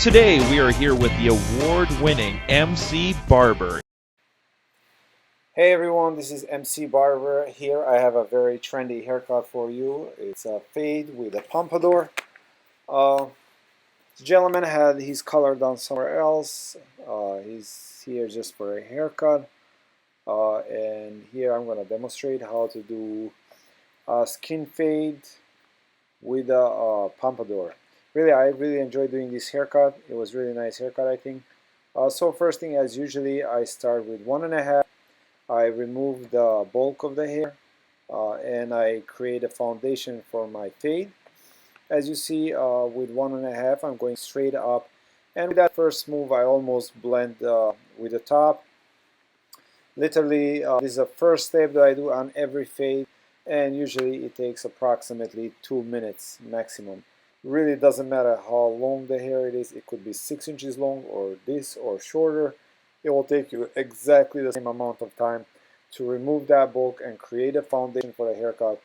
Today we are here with the award-winning MC Barber. Hey everyone, this is MC Barber here. I have a very trendy haircut for you. It's a fade with a pompadour. Uh, the gentleman had his color done somewhere else. He's here just for a haircut. And here I'm going to demonstrate how to do a skin fade with a pompadour. Really, I really enjoyed doing this haircut. It was really nice haircut, I think. So first thing, as usually, I start with 1.5. I remove the bulk of the hair and I create a foundation for my fade. As you see, with 1.5, I'm going straight up, and with that first move I almost blend with the top. Literally, this is the first step that I do on every fade, and usually it takes approximately 2 minutes maximum. Really doesn't matter how long the hair it is. It could be 6 inches long or this or shorter. It will take you exactly the same amount of time to remove that bulk and create a foundation for the haircut.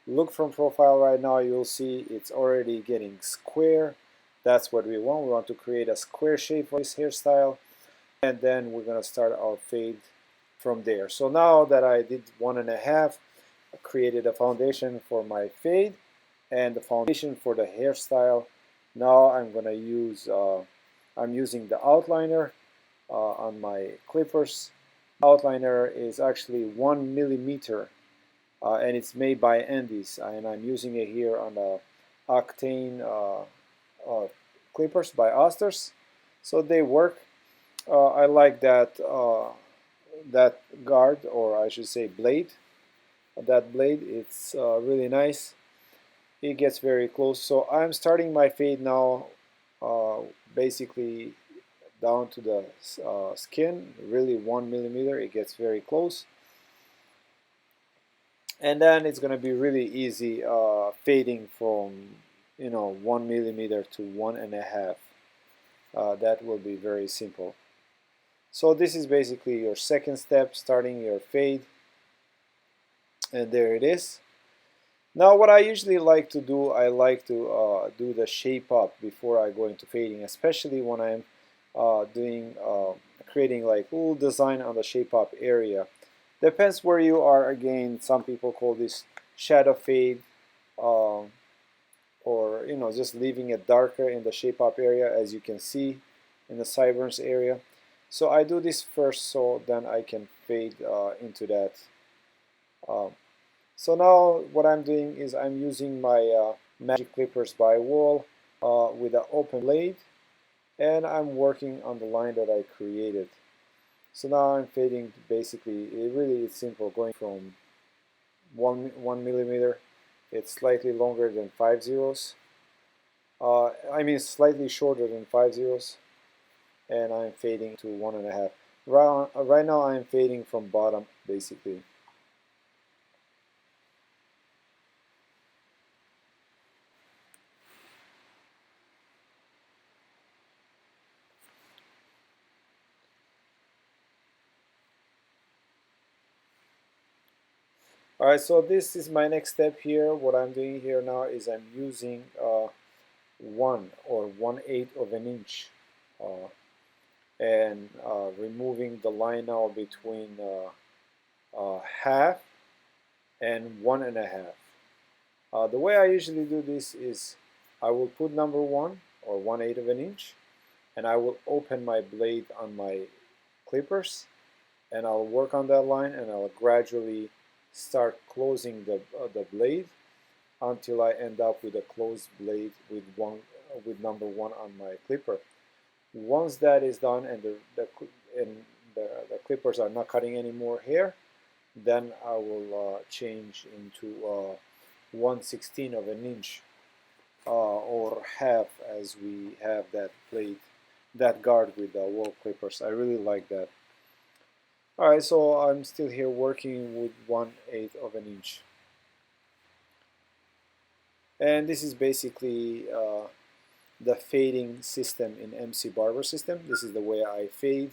Look from profile right now, you'll see it's already getting square. That's what we want. We want to create a square shape for this hairstyle, and then we're going to start our fade from there. So now that I did 1.5, I created a foundation for my fade and the foundation for the hairstyle. Now I'm going to use, I'm using the outliner on my clippers. Outliner is actually 1 millimeter and it's made by Andes, and I'm using it here on the Octane clippers by Osters. So they work. I like that that guard, or I should say blade. That blade, it's really nice. It gets very close. So I'm starting my fade now, basically down to the skin, really 1 millimeter. It gets very close, and then it's going to be really easy fading from 1 millimeter to 1.5. That will be very simple. So this is basically your second step, starting your fade, and there it is. Now what I usually like to do, I like to do the shape up before I go into fading, especially when I'm creating like little design on the shape up area. Depends where you are. Again, some people call this shadow fade, or just leaving it darker in the shape up area, as you can see in the sideburns area. So I do this first, so then I can fade into that. So now what I'm doing is I'm using my magic clippers by Wahl with an open blade, and I'm working on the line that I created. So now I'm fading. Basically, it really is simple, going from 1 millimeter. It's slightly longer than 5 zeros. I mean slightly shorter than 5 zeros, and I'm fading to 1.5. Right now I'm fading from bottom, basically. Alright, so this is my next step here. What I'm doing here now is I'm using 1 or 1/8 of an inch and removing the line now between half and 1.5. The way I usually do this is I will put number 1 or 1/8 of an inch, and I will open my blade on my clippers, and I'll work on that line, and I'll gradually start closing the blade until I end up with a closed blade with number 1 on my clipper. Once that is done and the clippers are not cutting any more hair, then I will change into 1/16 of an inch or half, as we have that blade, that guard with the Wahl clippers. I really like that. Alright, so I'm still here working with 1/8 of an inch. And this is basically the fading system in MC Barber system. This is the way I fade.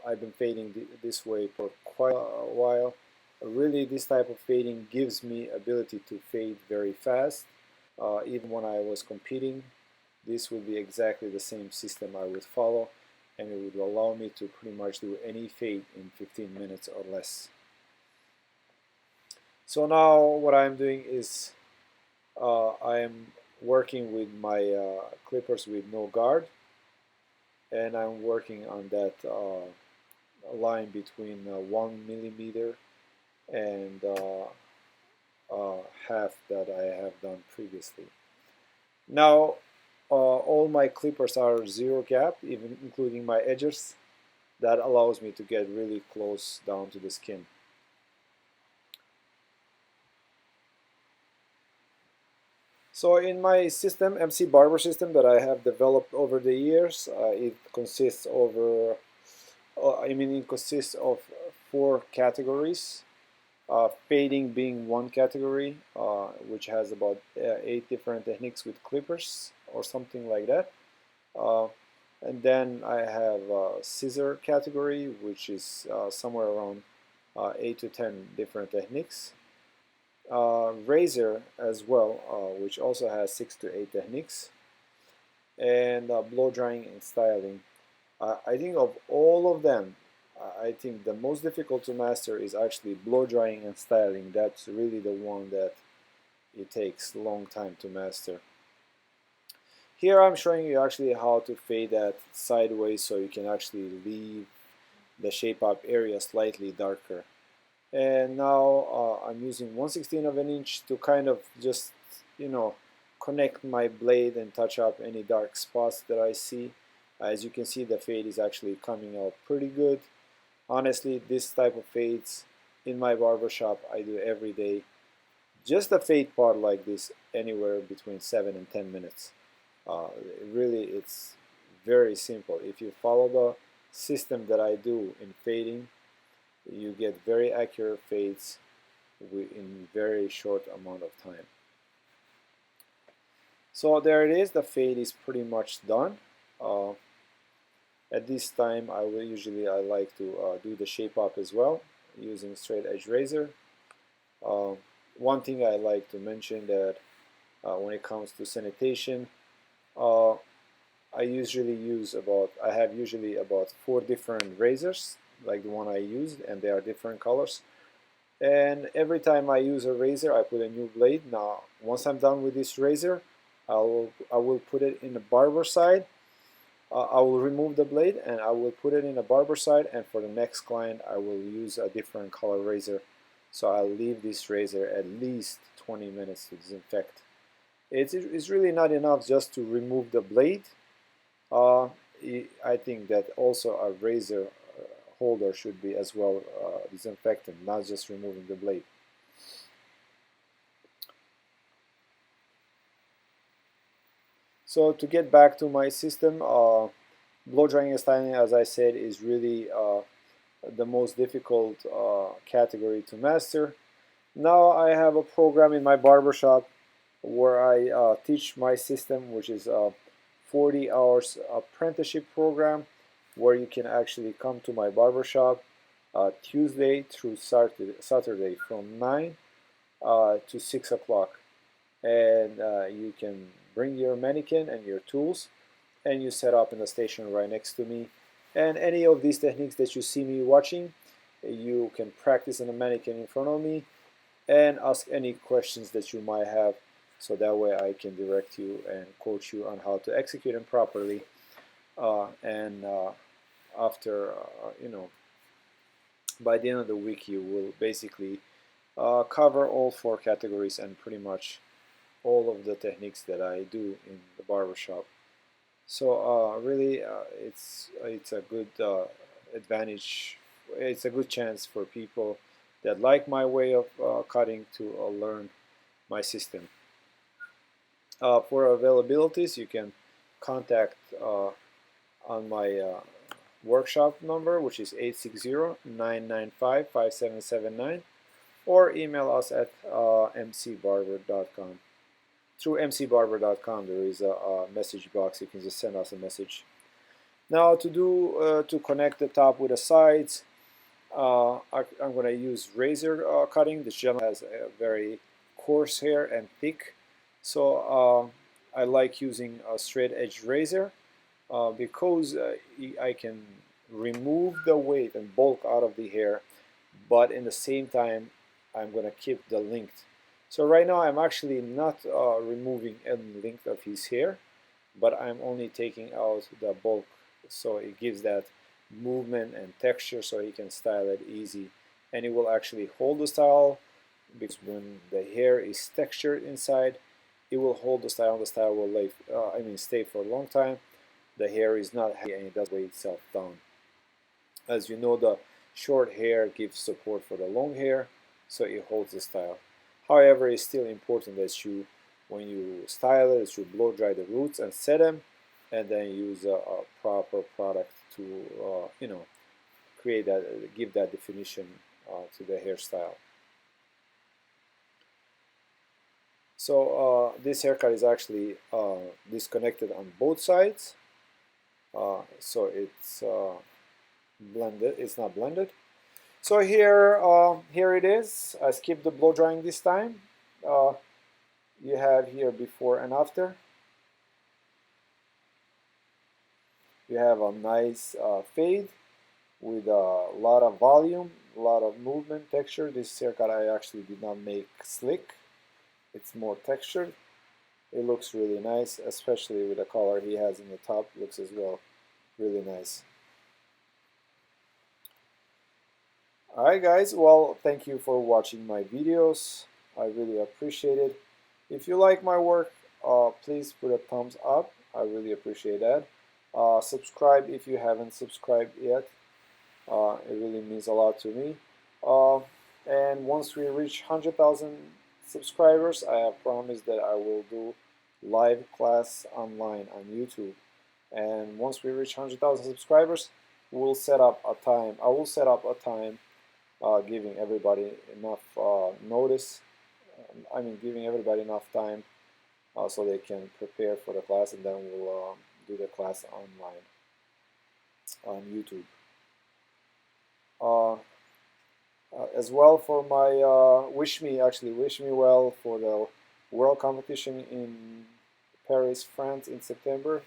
I've been fading this way for quite a while. Really, this type of fading gives me ability to fade very fast, even when I was competing. this would be exactly the same system I would follow, and it would allow me to pretty much do any fade in 15 minutes or less. So now what I'm doing is I am working with my clippers with no guard, and I'm working on that line between 1 millimeter and half that I have done previously. Now all my clippers are zero gap, even including my edges. That allows me to get really close down to the skin. So in my system, MC Barber system that I have developed over the years, it consists it consists of 4 categories. Fading being one category, which has about 8 different techniques with clippers or something like that. And then I have scissor category, which is somewhere around 8 to 10 different techniques. Razor as well, which also has 6 to 8 techniques. And blow drying and styling. I think of all of them, I think the most difficult to master is actually blow drying and styling. That's really the one that it takes a long time to master. Here I'm showing you actually how to fade that sideways so you can actually leave the shape up area slightly darker. And now I'm using 1/16 of an inch to kind of just, connect my blade and touch up any dark spots that I see. As you can see, the fade is actually coming out pretty good. Honestly, this type of fades in my barber shop I do every day. Just a fade part like this, anywhere between 7 and 10 minutes. Really, it's very simple. If you follow the system that I do in fading, you get very accurate fades in very short amount of time. So there it is. The fade is pretty much done. At this time, I like to do the shape up as well using straight edge razor. One thing I like to mention that when it comes to sanitation, I have usually about 4 different razors, like the one I used, and they are different colors. And every time I use a razor, I put a new blade. Now, once I'm done with this razor, I will put it in the barber side. I will remove the blade and I will put it in a barber side, and for the next client I will use a different color razor. So I'll leave this razor at least 20 minutes to disinfect. It's really not enough just to remove the blade. I think that also a razor holder should be as well disinfected, not just removing the blade. So to get back to my system, blow drying and styling, as I said, is really the most difficult category to master. Now I have a program in my barbershop where I teach my system, which is a 40 hours apprenticeship program, where you can actually come to my barbershop Tuesday through Saturday from 9 to 6 o'clock. And you can bring your mannequin and your tools, and you set up in the station right next to me. And any of these techniques that you see me watching, you can practice on the mannequin in front of me and ask any questions that you might have, so that way I can direct you and coach you on how to execute them properly. After, by the end of the week, you will basically cover all 4 categories and pretty much all of the techniques that I do in the barbershop. So really, it's a good advantage. It's a good chance for people that like my way of cutting to learn my system. For availabilities, you can contact on my workshop number, which is 860-995-5779, or email us at mcbarber.com. Through mcbarber.com, there is a message box. You can just send us a message. Now, to connect the top with the sides, I'm going to use razor cutting. This gentleman has a very coarse hair and thick, so I like using a straight edge razor because I can remove the weight and bulk out of the hair, but in the same time I'm going to keep the length. So right now I'm actually not removing any length of his hair, but I'm only taking out the bulk, so it gives that movement and texture so he can style it easy, and it will actually hold the style, because when the hair is textured inside, it will hold the style. The style will stay for a long time. The hair is not heavy and it doesn't weigh itself down. As you know, the short hair gives support for the long hair, so it holds the style. However, it's still important that you, when you style it, that you blow dry the roots and set them, and then use a proper product to create that, give that definition to the hairstyle. So this haircut is actually disconnected on both sides, so it's blended. It's not blended. So here it is. I skipped the blow drying this time. You have here before and after. You have a nice fade with a lot of volume, a lot of movement, texture. This haircut I actually did not make slick. It's more textured. It looks really nice, especially with the color he has in the top. Looks as well really nice. Alright guys, well, thank you for watching my videos. I really appreciate it. If you like my work, please put a thumbs up. I really appreciate that. Subscribe if you haven't subscribed yet. It really means a lot to me. And once we reach 100,000 subscribers, I have promised that I will do live class online on YouTube. And once we reach 100,000 subscribers, we'll set up a time. I will set up a time giving everybody enough notice. Giving everybody enough time so they can prepare for the class, and then we'll do the class online on YouTube. As well, for my wish me well for the world competition in Paris, France in September.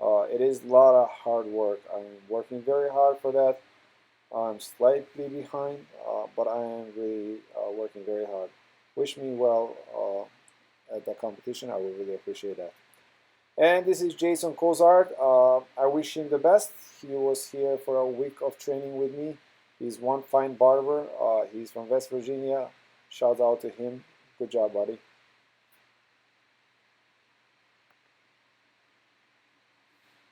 It is a lot of hard work. I'm working very hard for that. I'm slightly behind, but I am really working very hard. Wish me well at the competition. I would really appreciate that. And this is Jason Cozart. I wish him the best. He was here for a week of training with me. He's one fine barber. He's from West Virginia. Shout out to him. Good job, buddy.